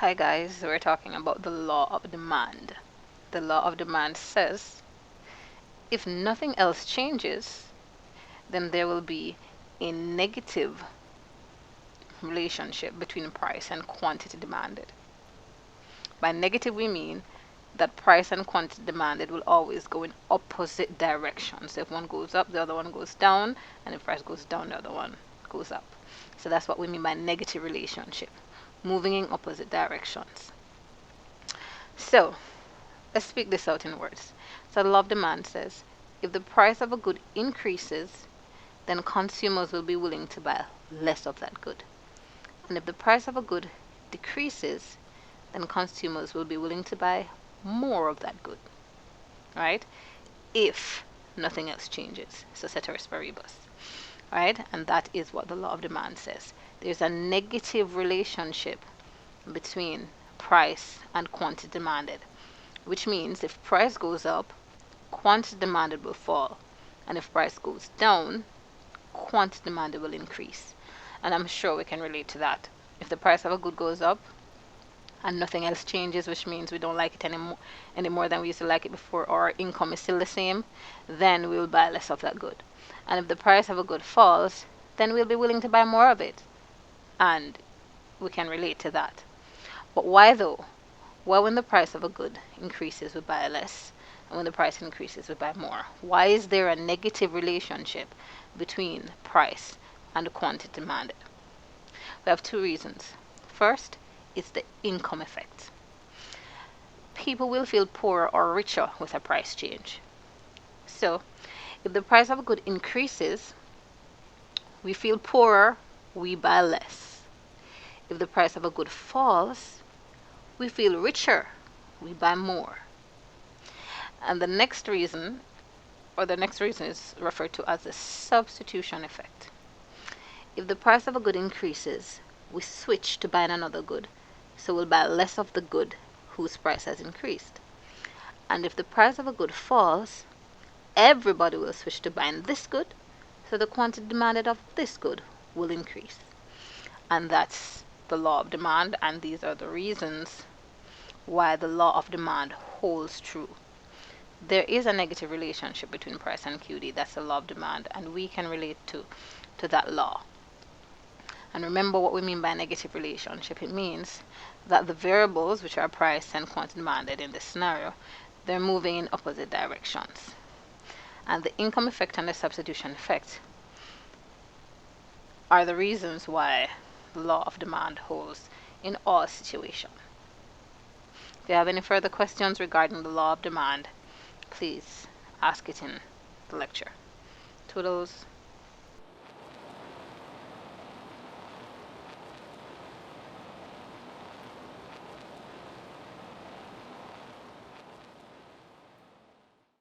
Hi guys, we're talking about the law of demand. The law of demand says if nothing else changes, then there will be a negative relationship between price and quantity demanded. By negative, we mean that price and quantity demanded will always go in opposite directions. So if one goes up, the other one goes down, and if price goes down, the other one goes up. So that's what we mean by negative relationship, moving in opposite directions. So let's speak this out in words. So the law of demand says if the price of a good increases, then consumers will be willing to buy less of that good. And if the price of a good decreases, then consumers will be willing to buy more of that good. Right? If nothing else changes. So ceteris paribus. Right? And that is what the law of demand says. There's a negative relationship between price and quantity demanded, which means if price goes up, quantity demanded will fall, and if price goes down, quantity demanded will increase. And I'm sure we can relate to that. If the price of a good goes up and nothing else changes, which means we don't like it any more than we used to like it before, or our income is still the same, then we'll buy less of that good. And if the price of a good falls, then we'll be willing to buy more of it. And we can relate to that. But why though? Why when the price of a good increases we buy less, and when the price increases we buy more? Why is there a negative relationship between price and the quantity demanded? We have two reasons. First, it's the income effect. People will feel poorer or richer with a price change. So, if the price of a good increases, we feel poorer, we buy less. If the price of a good falls, we feel richer, we buy more. And the next reason is referred to as the substitution effect. If the price of a good increases, we switch to buying another good, so we'll buy less of the good whose price has increased. And if the price of a good falls, everybody will switch to buying this good, so the quantity demanded of this good will increase. And that's the law of demand, and these are the reasons why the law of demand holds true. There is a negative relationship between price and QD. That's the law of demand, and we can relate to that law. And remember what we mean by negative relationship. It means that the variables, which are price and quantity demanded in this scenario, they're moving in opposite directions. And the income effect and the substitution effect are the reasons why the law of demand holds in all situations. If you have any further questions regarding the law of demand, please ask it in the lecture. Toodles.